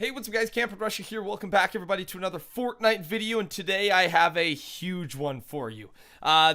Hey, what's up guys, TheCampingRusher here. Welcome back everybody to another Fortnite video, and today I have a huge one for you.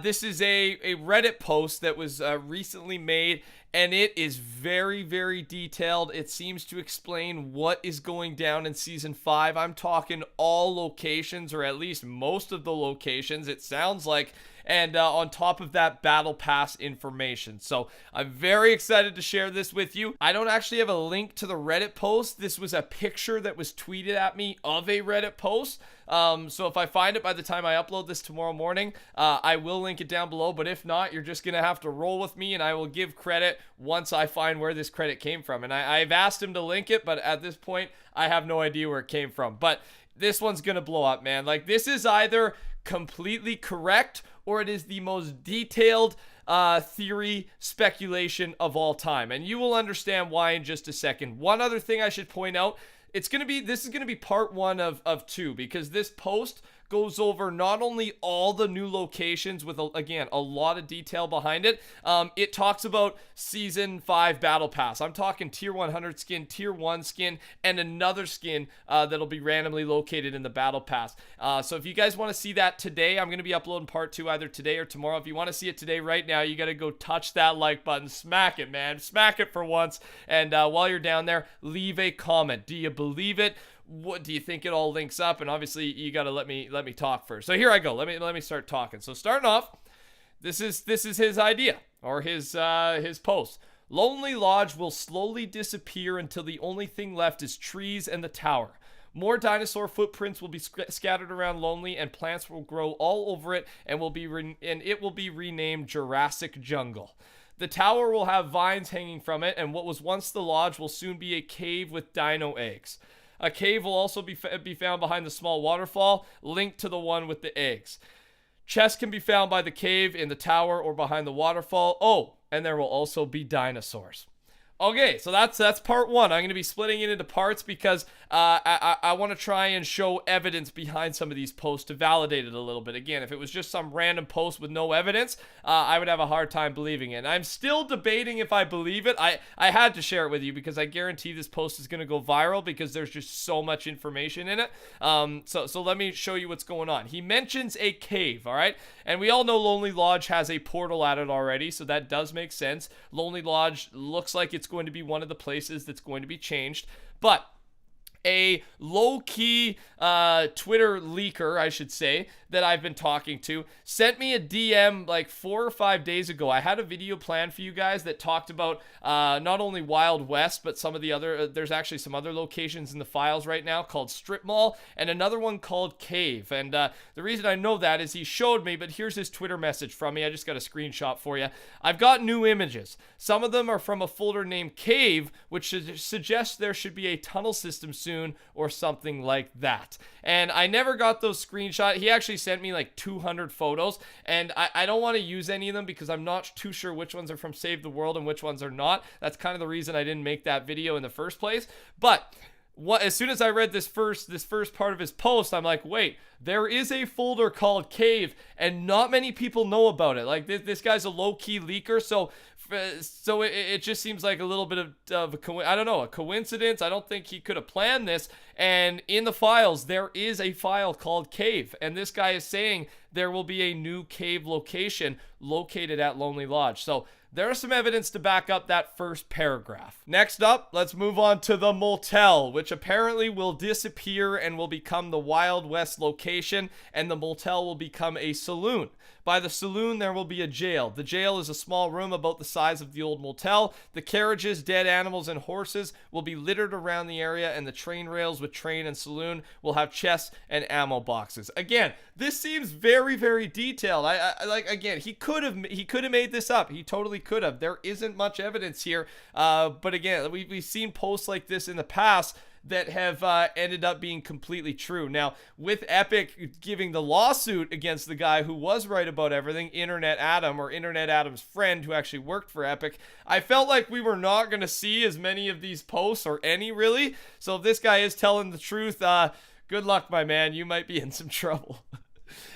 This is a Reddit post that was recently made, and it is very detailed. It seems to explain what is going down in Season 5. I'm talking all locations, or at least most of the locations, it sounds like. And on top of that, battle pass information. So I'm very excited to share this with you. I don't actually have a link to the Reddit post. This was a picture that was tweeted at me of a Reddit post. So if I find it by the time I upload this tomorrow morning, I will link it down below. But if not, you're just going to have to roll with me, and I will give credit once I find where this credit came from. And I've asked him to link it, but at this point, I have no idea where it came from. But this one's going to blow up, man. Like, this is either completely correct or it is the most detailed theory speculation of all time, and you will understand why in just a second. One other thing I should point out, this is gonna be part one of two, because this post goes over not only all the new locations with, again, a lot of detail behind it. It talks about Season 5 Battle Pass. I'm talking Tier 100 skin, Tier 1 skin, and another skin that'll be randomly located in the Battle Pass. So if you guys want to see that today, I'm going to be uploading part 2 either today or tomorrow. If you want to see it today right now, you got to go touch that like button. Smack it, man. Smack it for once. And while you're down there, leave a comment. Do you believe it? What do you think it all links up? And obviously you got to let me talk first. So here I go. Let me start talking. So starting off, this is his idea, or his post. Lonely Lodge will slowly disappear until the only thing left is trees and the tower. More dinosaur footprints will be scattered around Lonely, and plants will grow all over it, and it will be renamed Jurassic Jungle. The tower will have vines hanging from it, and what was once the lodge will soon be a cave with dino eggs. A cave will also be found behind the small waterfall, linked to the one with the eggs. Chests can be found by the cave, in the tower, or behind the waterfall. Oh, and there will also be dinosaurs. Okay, so that's part one. I'm going to be splitting it into parts because I want to try and show evidence behind some of these posts to validate it a little bit. Again, if it was just some random post with no evidence, I would have a hard time believing it. And I'm still debating if I believe it. I had to share it with you because I guarantee this post is going to go viral because there's just so much information in it. So let me show you what's going on. He mentions a cave, all right? And we all know Lonely Lodge has a portal at it already, so that does make sense. Lonely Lodge looks like it's going to be one of the places that's going to be changed, but a low-key Twitter leaker, I should say, that I've been talking to, sent me a DM like 4 or 5 days ago. I had a video planned for you guys that talked about not only Wild West, but some of the other, there's actually some other locations in the files right now called Strip Mall, and another one called Cave. And the reason I know that is he showed me, but here's his Twitter message from me. I just got a screenshot for you. I've got new images. Some of them are from a folder named Cave, which suggests there should be a tunnel system soon, or something like that. And I never got those screenshots. He actually sent me like 200 photos, and I don't want to use any of them because I'm not too sure which ones are from Save the World and which ones are not. That's kind of the reason I didn't make that video in the first place. But as soon as I read this first part of his post, I'm like, wait, there is a folder called Cave, and not many people know about it. Like, this guy's a low-key leaker, so it just seems like a little bit of a coincidence. I don't think he could have planned this. And in the files, there is a file called Cave, and this guy is saying there will be a new cave location located at Lonely Lodge. So there's some evidence to back up that first paragraph. Next up, let's move on to the Motel, which apparently will disappear and will become the Wild West location, and the Motel will become a saloon. By the saloon, there will be a jail. The jail is a small room about the size of the old motel. The carriages, dead animals, and horses will be littered around the area, and the train rails with train and saloon will have chests and ammo boxes. Again, this seems very detailed. Again, he could have made this up. He totally could have. There isn't much evidence here. But again, we've seen posts like this in the past that have ended up being completely true. Now, with Epic giving the lawsuit against the guy who was right about everything, Internet Adam, or Internet Adam's friend who actually worked for Epic, I felt like we were not going to see as many of these posts, or any really. So if this guy is telling the truth, good luck, my man. You might be in some trouble.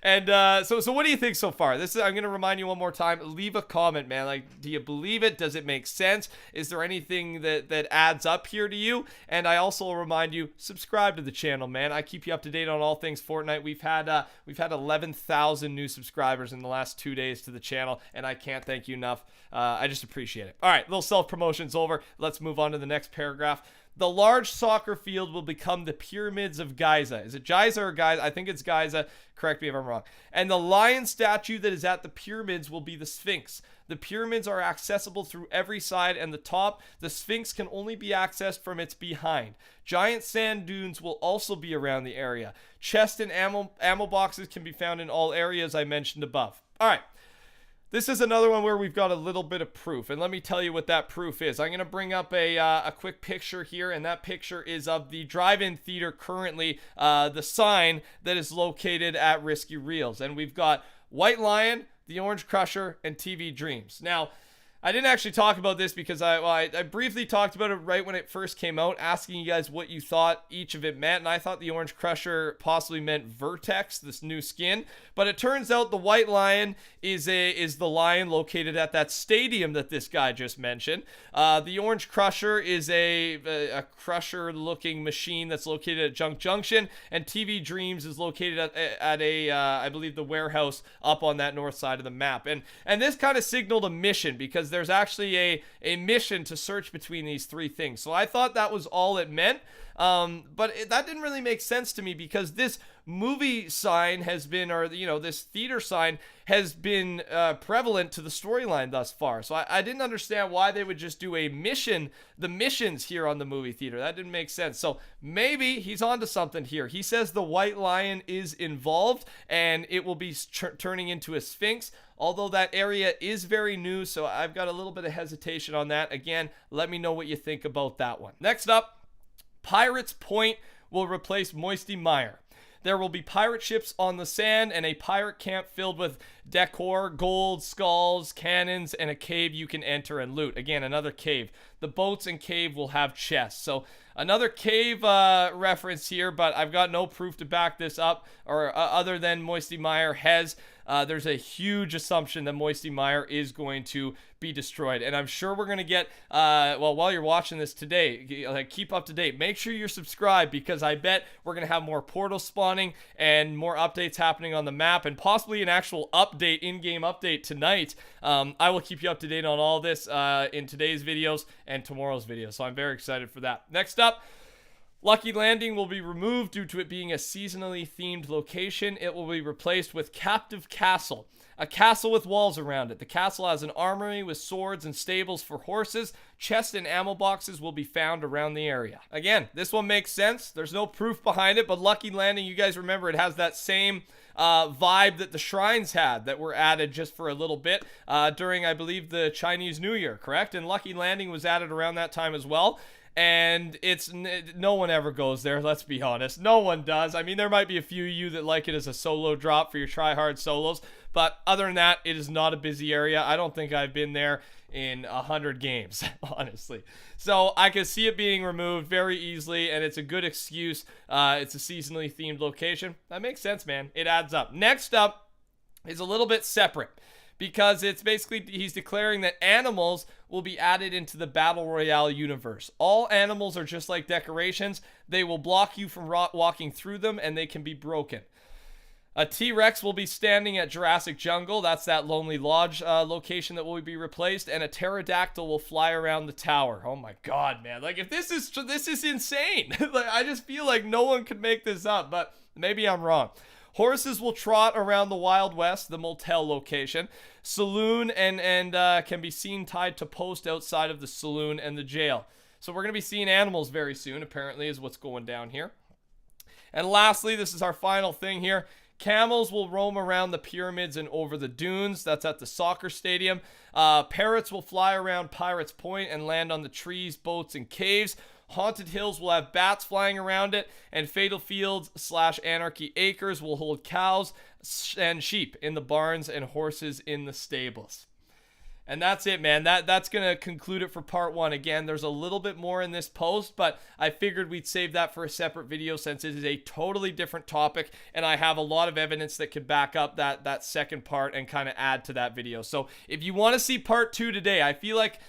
And so what do you think so far? I'm going to remind you one more time. Leave a comment, man. Like, do you believe it? Does it make sense? Is there anything that adds up here to you? And I also will remind you, subscribe to the channel, man. I keep you up to date on all things Fortnite. We've had 11,000 new subscribers in the last 2 days to the channel, and I can't thank you enough. I just appreciate it. All right, little self-promotion's over. Let's move on to the next paragraph. The large soccer field will become the pyramids of Giza. Is it Giza or Giza? I think it's Giza. Correct me if I'm wrong. And the lion statue that is at the pyramids will be the Sphinx. The pyramids are accessible through every side and the top. The Sphinx can only be accessed from its behind. Giant sand dunes will also be around the area. Chest and ammo boxes can be found in all areas I mentioned above. All right. This is another one where we've got a little bit of proof, and let me tell you what that proof is. I'm going to bring up a quick picture here, and that picture is of the drive-in theater currently, the sign that is located at Risky Reels. And we've got White Lion, the Orange Crusher, and TV Dreams. Now, I didn't actually talk about this because I briefly talked about it right when it first came out, asking you guys what you thought each of it meant, and I thought the Orange Crusher possibly meant Vertex, this new skin, but it turns out the White Lion is the lion located at that stadium that this guy just mentioned. The Orange Crusher is a crusher-looking machine that's located at Junk Junction, and TV Dreams is located at I believe the warehouse up on that north side of the map, and this kind of signaled a mission because there's actually a mission to search between these three things. So I thought that was all it meant. But that didn't really make sense to me because this movie sign has been, or, you know, this theater sign has been prevalent to the storyline thus far. So I didn't understand why they would just do a mission, the missions here on the movie theater. That didn't make sense. So maybe he's onto something here. He says the White Lion is involved and it will be turning into a Sphinx. Although that area is very new, so I've got a little bit of hesitation on that. Again, let me know what you think about that one. Next up, Pirates Point will replace Moisty Mire. There will be pirate ships on the sand and a pirate camp filled with decor, gold, skulls, cannons, and a cave you can enter and loot. Again, another cave. The boats and cave will have chests. So another cave reference here, but I've got no proof to back this up, or other than Moisty Mire has. There's a huge assumption that Moisty Mire is going to be destroyed, and I'm sure we're going to get, well, while you're watching this today, like, keep up to date. Make sure you're subscribed because I bet we're going to have more portal spawning and more updates happening on the map, and possibly an actual update, in-game update tonight. I will keep you up to date on all this in today's videos and tomorrow's videos, so I'm very excited for that. Next up, Lucky Landing will be removed due to it being a seasonally themed location. It will be replaced with Captive Castle, a castle with walls around it. The castle has an armory with swords and stables for horses. Chests and ammo boxes will be found around the area. Again, this one makes sense. There's no proof behind it, but Lucky Landing, you guys remember, it has that same vibe that the shrines had that were added just for a little bit during, I believe, the Chinese New Year, correct? And Lucky Landing was added around that time as well. And no one ever goes there, let's be honest. No one does. I mean, there might be a few of you that like it as a solo drop for your try-hard solos, but other than that, it is not a busy area. I don't think I've been there in 100 games, honestly. So I could see it being removed very easily, and it's a good excuse. It's a seasonally themed location. That makes sense, man. It adds up. Next up is a little bit separate, because it's basically, he's declaring that animals will be added into the Battle Royale universe. All animals are just like decorations. They will block you from walking through them, and they can be broken. A T-Rex will be standing at Jurassic Jungle. That's that Lonely Lodge location that will be replaced. And a pterodactyl will fly around the tower. Oh my god, man. Like, if this is insane. Like, I just feel like no one could make this up, but maybe I'm wrong. Horses will trot around the Wild West, the Motel location. Saloon and can be seen tied to post outside of the saloon and the jail. So we're going to be seeing animals very soon, apparently, is what's going down here. And lastly, this is our final thing here. Camels will roam around the pyramids and over the dunes. That's at the soccer stadium. Parrots will fly around Pirates Point and land on the trees, boats, and caves. Haunted Hills will have bats flying around it, and Fatal Fields / Anarchy Acres will hold cows and sheep in the barns and horses in the stables. And that's it, man. That's going to conclude it for part 1. Again, there's a little bit more in this post, but I figured we'd save that for a separate video since it is a totally different topic, and I have a lot of evidence that could back up that second part and kind of add to that video. So if you want to see part 2 today, I feel like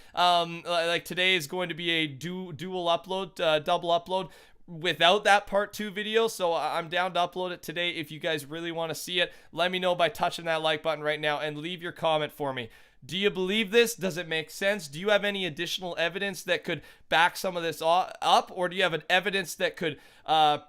today is going to be a double upload without that part 2 video, so I'm down to upload it today. If you guys really want to see it, let me know by touching that like button right now and leave your comment for me. Do you believe this? Does it make sense? Do you have any additional evidence that could back some of this up, or do you have an evidence that could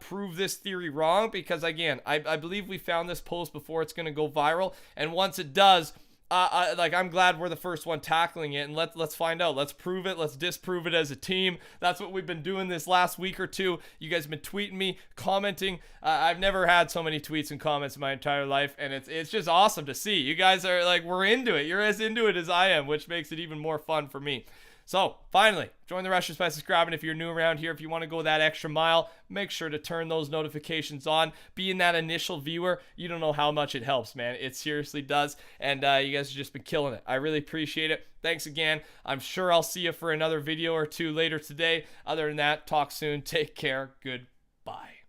prove this theory wrong? Because again, I believe we found this post before it's going to go viral, and once it does, I'm glad we're the first one tackling it, and let's find out. Let's prove it. Let's disprove it as a team. That's what we've been doing this last week or two. You guys have been tweeting me, commenting. I've never had so many tweets and comments in my entire life, and it's just awesome to see. You guys are like, we're into it. You're as into it as I am, which makes it even more fun for me. So, finally, join the Rushers by subscribing if you're new around here. If you want to go that extra mile, make sure to turn those notifications on. Being that initial viewer, you don't know how much it helps, man. It seriously does, and you guys have just been killing it. I really appreciate it. Thanks again. I'm sure I'll see you for another video or two later today. Other than that, talk soon. Take care. Goodbye.